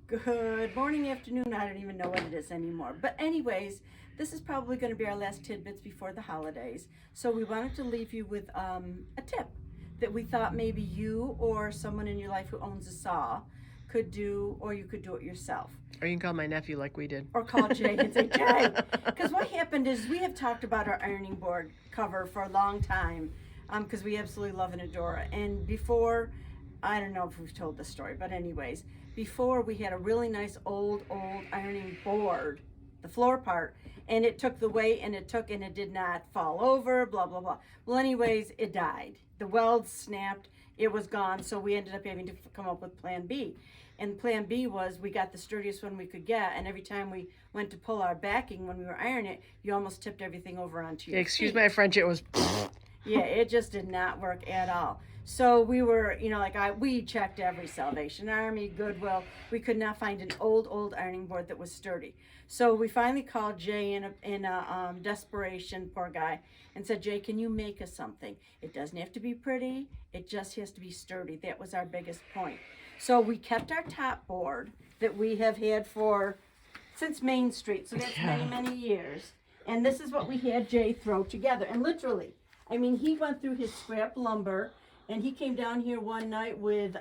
Good morning, afternoon. I don't even know what it is anymore. But anyways, this is probably going to be our last tidbits before the holidays. So we wanted to leave you with a tip that we thought maybe you or someone in your life who owns a saw could do, or you could do it yourself. Or you can call my nephew like we did. Or call Jay and say, Jay. Because what happened is we have talked about our ironing board cover for a long time because we absolutely love and adore it. And before, I don't know if we've told this story, but anyways, before we had a really nice old ironing board, the floor part, and it took the weight and it did not fall over, blah, blah, blah. Well, anyways, it died. The welds snapped, it was gone, so we ended up having to come up with plan B. And plan B was we got the sturdiest one we could get, and every time we went to pull our backing when we were ironing it, you almost tipped everything over onto your Excuse feet. my French, it was... Yeah, it just did not work at all. So we were, we checked every Salvation Army, Goodwill. We could not find an old ironing board that was sturdy. So we finally called Jay in a desperation, poor guy, and said, Jay, can you make us something? It doesn't have to be pretty. It just has to be sturdy. That was our biggest point. So we kept our top board that we have had since Main Street. So that's many years. And this is what we had Jay throw together. And literally, I mean, he went through his scrap lumber, and he came down here one night with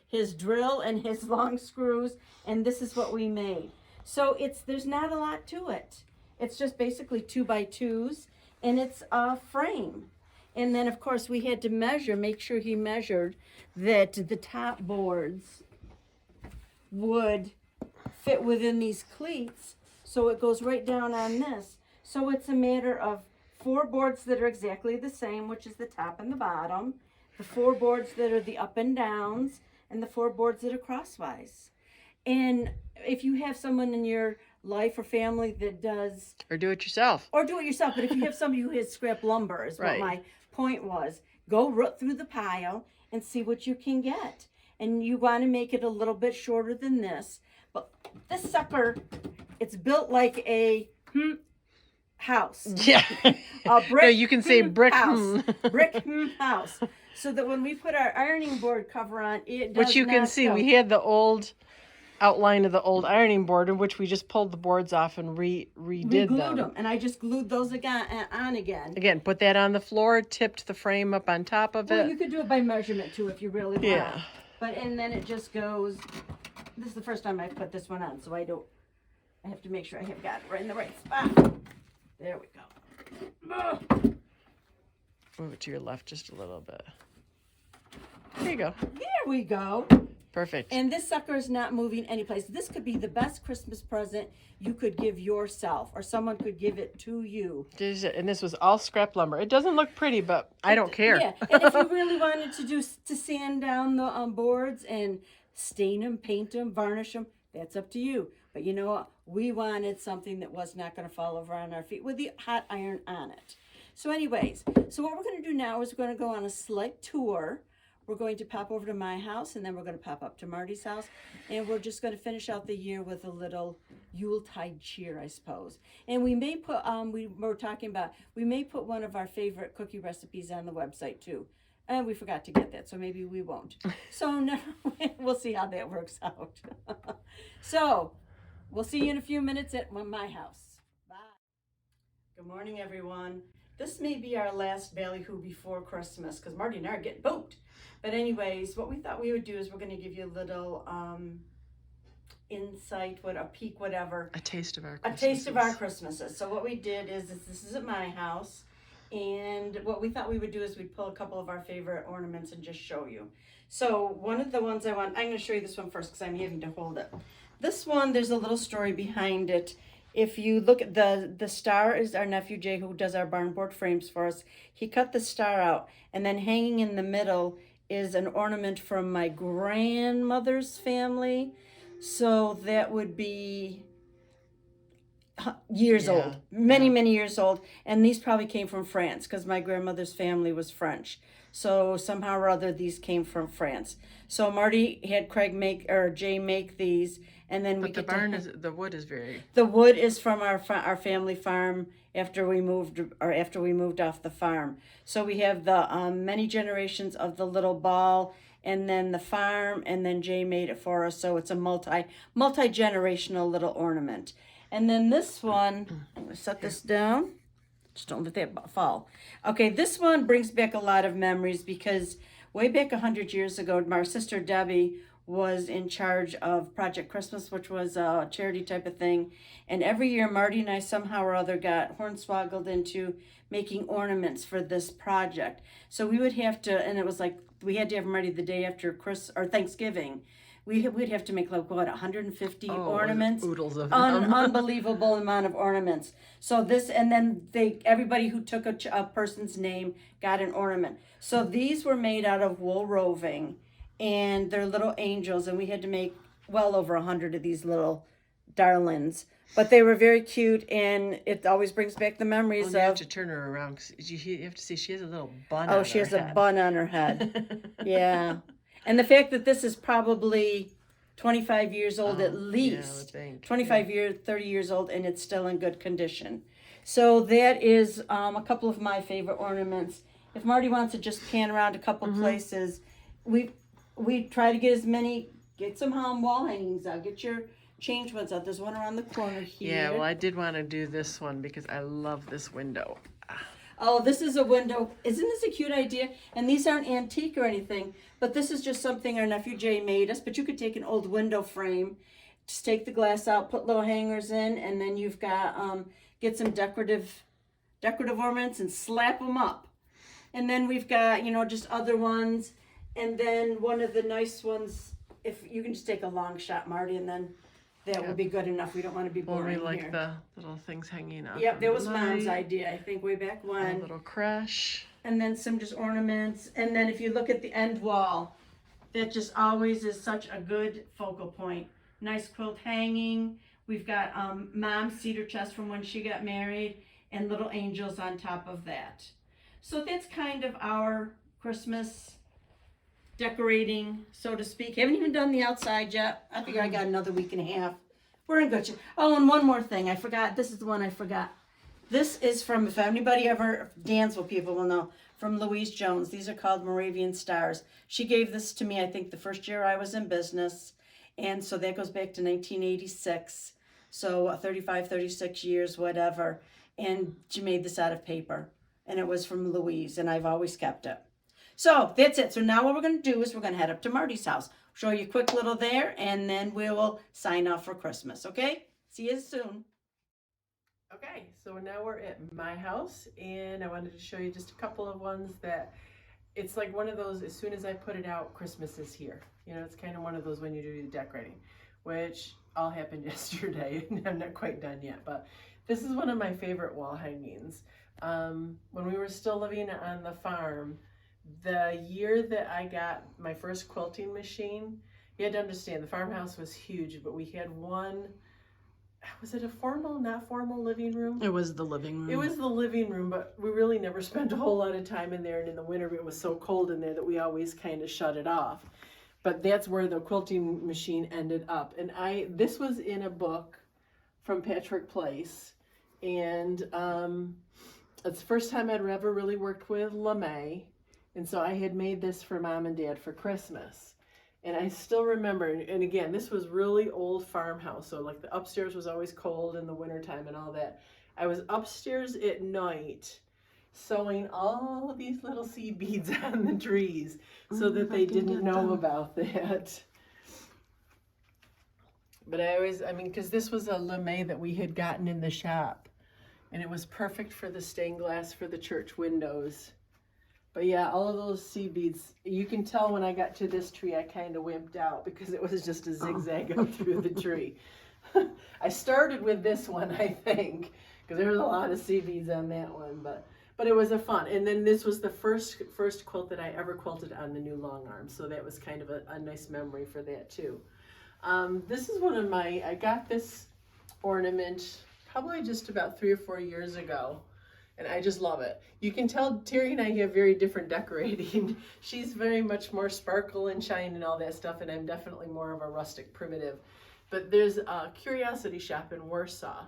his drill and his long screws, and this is what we made. So there's not a lot to it. It's just basically 2x2s, and it's a frame. And then, of course, we had to make sure he measured that the top boards would fit within these cleats, so it goes right down on this. So it's a matter of 4 boards that are exactly the same, which is the top and the bottom, the 4 boards that are the up and downs, and the 4 boards that are crosswise. And if you have someone in your life or family that does... Or do it yourself. But if you have somebody who has scrap lumber, is what my point was, go root through the pile and see what you can get. And you want to make it a little bit shorter than this. But this sucker, it's built like a... house. Yeah. A brick. No, you can say brick house. Brick house. So that when we put our ironing board cover on, it does Which you can see, we had the old outline of the old ironing board in which we just pulled the boards off and redid them. And I just glued those again. Again, put that on the floor, tipped the frame up on top of it. Well, you could do it by measurement too if you really want. Yeah. And then it just goes. This is the first time I've put this one on, so I have to make sure I have got it right in the right spot. There we go. Move it to your left just a little bit. There you go. There we go. Perfect. And this sucker is not moving anyplace. This could be the best Christmas present you could give yourself, or someone could give it to you. And this was all scrap lumber. It doesn't look pretty, but I don't care. Yeah, and if you really wanted to sand down the boards and stain them, paint them, varnish them, that's up to you. But you know what? We wanted something that was not going to fall over on our feet with the hot iron on it. So anyways, so what we're going to do now is we're going to go on a slight tour. We're going to pop over to my house, and then we're going to pop up to Marty's house, and we're just going to finish out the year with a little Yuletide cheer, I suppose. And we may put, we may put one of our favorite cookie recipes on the website too. And we forgot to get that, so maybe we won't. So we'll see how that works out. So we'll see you in a few minutes at my house. Bye. Good morning, everyone. This may be our last ballyhoo before Christmas because Marty and I are getting booked. But anyways, what we thought we would do is we're going to give you a little insight, a peek, whatever. A taste of our Christmases. A taste of our Christmases. So what we did is this is at my house. And what we thought we would do is we'd pull a couple of our favorite ornaments and just show you. So one of the ones I'm going to show you this one first because I'm having to hold it. This one, there's a little story behind it. If you look at the star is our nephew Jay, who does our barn board frames for us. He cut the star out, and then hanging in the middle is an ornament from my grandmother's family. So that would be years old, many years old. And these probably came from France because my grandmother's family was French. So somehow or other, these came from France. So Marty had Jay make these, and then the wood is very. The wood is from our family farm after we moved off the farm. So we have the many generations of the little ball and then the farm, and then Jay made it for us. So it's a multi-generational little ornament. And then this one, I'm gonna set this down. Just don't let that fall. Okay, this one brings back a lot of memories because way back 100 years ago, my sister Debbie was in charge of Project Christmas, which was a charity type of thing. And every year, Marty and I somehow or other got hornswoggled into making ornaments for this project. So we would have to, and it was like, we had to have them ready the day after Thanksgiving. We'd have to make like what 150 ornaments, oodles of them. Unbelievable amount of ornaments. So this, and then everybody who took a person's name got an ornament. So these were made out of wool roving, and they're little angels, and we had to make well over 100 of these little darlings. But they were very cute, and it always brings back the memories You have to turn her around because you have to see she has a little bun. Oh, she has a bun on her head. Yeah. And the fact that this is probably 25 years old at least, 30 years old, and it's still in good condition. So that is a couple of my favorite ornaments. If Marty wants to just pan around a couple places, we try to get some wall hangings out, get your change ones out. There's one around the corner here. Yeah, well, I did want to do this one because I love this window. Oh, this is a window. Isn't this a cute idea? And these aren't antique or anything, but this is just something our nephew Jay made us. But you could take an old window frame, just take the glass out, put little hangers in, and then you've got, get some decorative ornaments and slap them up. And then we've got, just other ones. And then one of the nice ones, if you can just take a long shot, Marty, and then that would be good enough. We don't want to be boring we like here. the little things hanging up. Yep, that was Mom's idea, I think, way back when. A little crush. And then some just ornaments. And then if you look at the end wall, that just always is such a good focal point. Nice quilt hanging. We've got Mom's cedar chest from when she got married, and little angels on top of that. So that's kind of our Christmas decorating, so to speak. Haven't even done the outside yet. I figure I got another week and a half. We're in good shape. Oh, and one more thing I forgot. This is the one I forgot. This is from, if anybody ever, Dansville people will know, from Louise Jones. These are called Moravian Stars. She gave this to me, I think, the first year I was in business. And so that goes back to 1986. So 35, 36 years, whatever. And she made this out of paper. And it was from Louise, and I've always kept it. So that's it. So now what we're going to do is we're going to head up to Marty's house. Show you a quick little there, and then we will sign off for Christmas, okay? See you soon. Okay, so now we're at my house, and I wanted to show you just a couple of ones that it's like one of those, as soon as I put it out, Christmas is here. It's kind of one of those when you do the decorating, which all happened yesterday, and I'm not quite done yet, but this is one of my favorite wall hangings. When we were still living on the farm, the year that I got my first quilting machine, you had to understand the farmhouse was huge, but we had one, was it a formal, not formal living room? It was the living room. It was the living room, but we really never spent a whole lot of time in there, and in the winter it was so cold in there that we always kind of shut it off. But that's where the quilting machine ended up. And this was in a book from Patrick Place, and it's the first time I'd ever really worked with lame. And so I had made this for Mom and Dad for Christmas. And I still remember, and again, this was really old farmhouse. So like the upstairs was always cold in the wintertime and all that. I was upstairs at night sewing all of these little seed beads on the trees so that they didn't know about that. But because this was a lame that we had gotten in the shop. And it was perfect for the stained glass for the church windows. But yeah, all of those seed beads, you can tell when I got to this tree, I kind of wimped out because it was just a zigzag up through the tree. I started with this one, I think, because there was a lot of seed beads on that one, but it was a fun. And then this was the first quilt that I ever quilted on the new long arm, so that was kind of a nice memory for that too. This is one of I got this ornament probably just about 3 or 4 years ago. And I just love it. You can tell Teri and I have very different decorating. She's very much more sparkle and shine and all that stuff, and I'm definitely more of a rustic primitive. But there's a curiosity shop in Warsaw,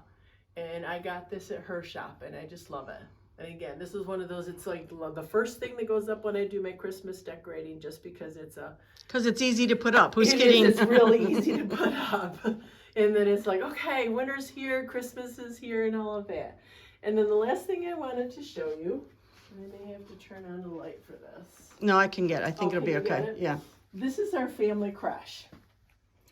and I got this at her shop, and I just love it. And again, this is one of those, it's like the first thing that goes up when I do my Christmas decorating, just because it's easy to put up. Who's it kidding? is, it's really easy to put up. And then it's like, okay, winter's here, Christmas is here, and all of that. And then the last thing I wanted to show you, and I may have to turn on the light for this. No, I can get it. I think it'll be you get okay. it? Yeah. This is our family crush,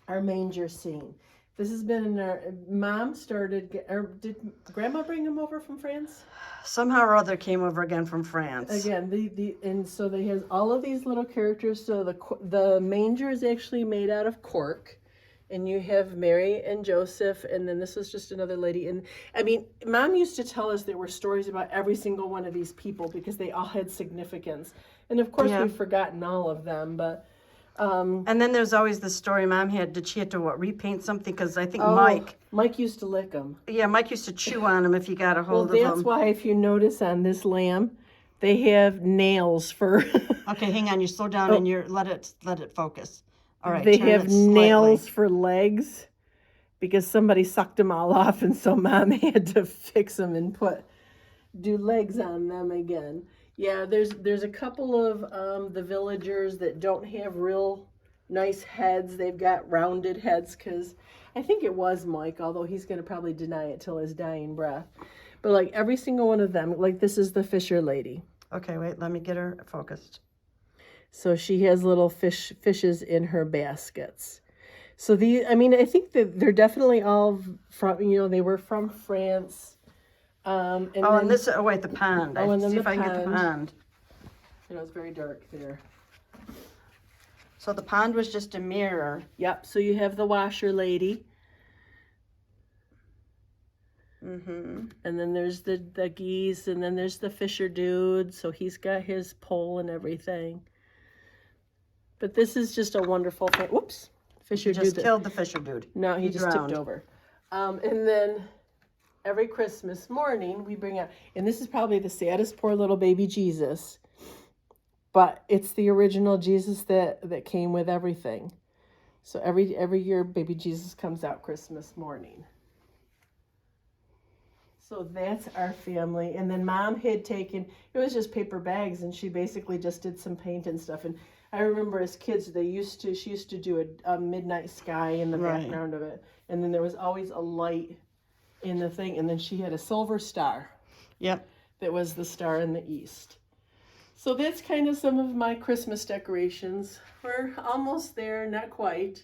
our manger scene. This has been in our, Mom started, or did Grandma bring them over from France? Somehow or other came over again from France. Again, and so they has all of these little characters. So the manger is actually made out of cork, and you have Mary and Joseph, and then this was just another lady. And I mean, Mom used to tell us there were stories about every single one of these people because they all had significance. And of course, we've forgotten all of them, but. And then there's always the story Mom had. Did she have to repaint something? Because I think Mike used to lick them. Yeah, Mike used to chew on them if you got a hold of them. Well, that's why if you notice on this lamb, they have nails for. Okay, hang on. You slow down and you let it focus. All right. They have nails for legs because somebody sucked them all off, and so Mom had to fix them and do legs on them again. Yeah, there's a couple of the villagers that don't have real nice heads. They've got rounded heads because I think it was Mike, although he's going to probably deny it till his dying breath. But like every single one of them, like this is the Fisher lady. Okay, wait, let me get her focused. So she has little fishes in her baskets. So I think that they're definitely all from, they were from France. And wait, the pond. And see if I can get the pond. It's very dark there. So the pond was just a mirror. Yep, so you have the washer lady. Mm-hmm. And then there's the geese, and then there's the Fisher dude, so he's got his pole and everything. But this is just a wonderful thing. Whoops. Fisher dude. Just killed the Fisher dude. No, he just drowned. tipped over. And then every Christmas morning we bring out, and this is probably the saddest poor little baby Jesus, but it's the original Jesus that came with everything. So every year baby Jesus comes out Christmas morning. So that's our family. And then Mom had taken, it was just paper bags, and she basically just did some paint and stuff. And I remember as kids, she used to do a midnight sky in the background of it. And then there was always a light in the thing. And then she had a silver star. Yep. That was the star in the east. So that's kind of some of my Christmas decorations. We're almost there, not quite.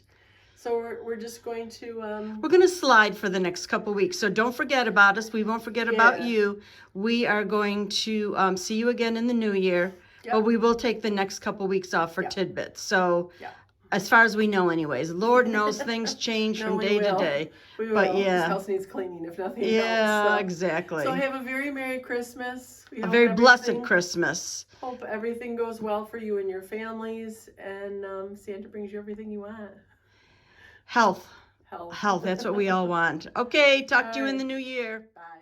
So we're just going to... We're going to slide for the next couple weeks. So don't forget about us. We won't forget about you. We are going to see you again in the new year. Yep. But we will take the next couple weeks off for Tidbits. So as far as we know anyways. Lord knows things change from day to day. We will. But This house needs cleaning if nothing else. Yeah, So, exactly. So have a very Merry Christmas. A very blessed Christmas. Hope everything goes well for you and your families. And Santa brings you everything you want. Health. That's what we all want. Okay, talk to you in the new year. Bye.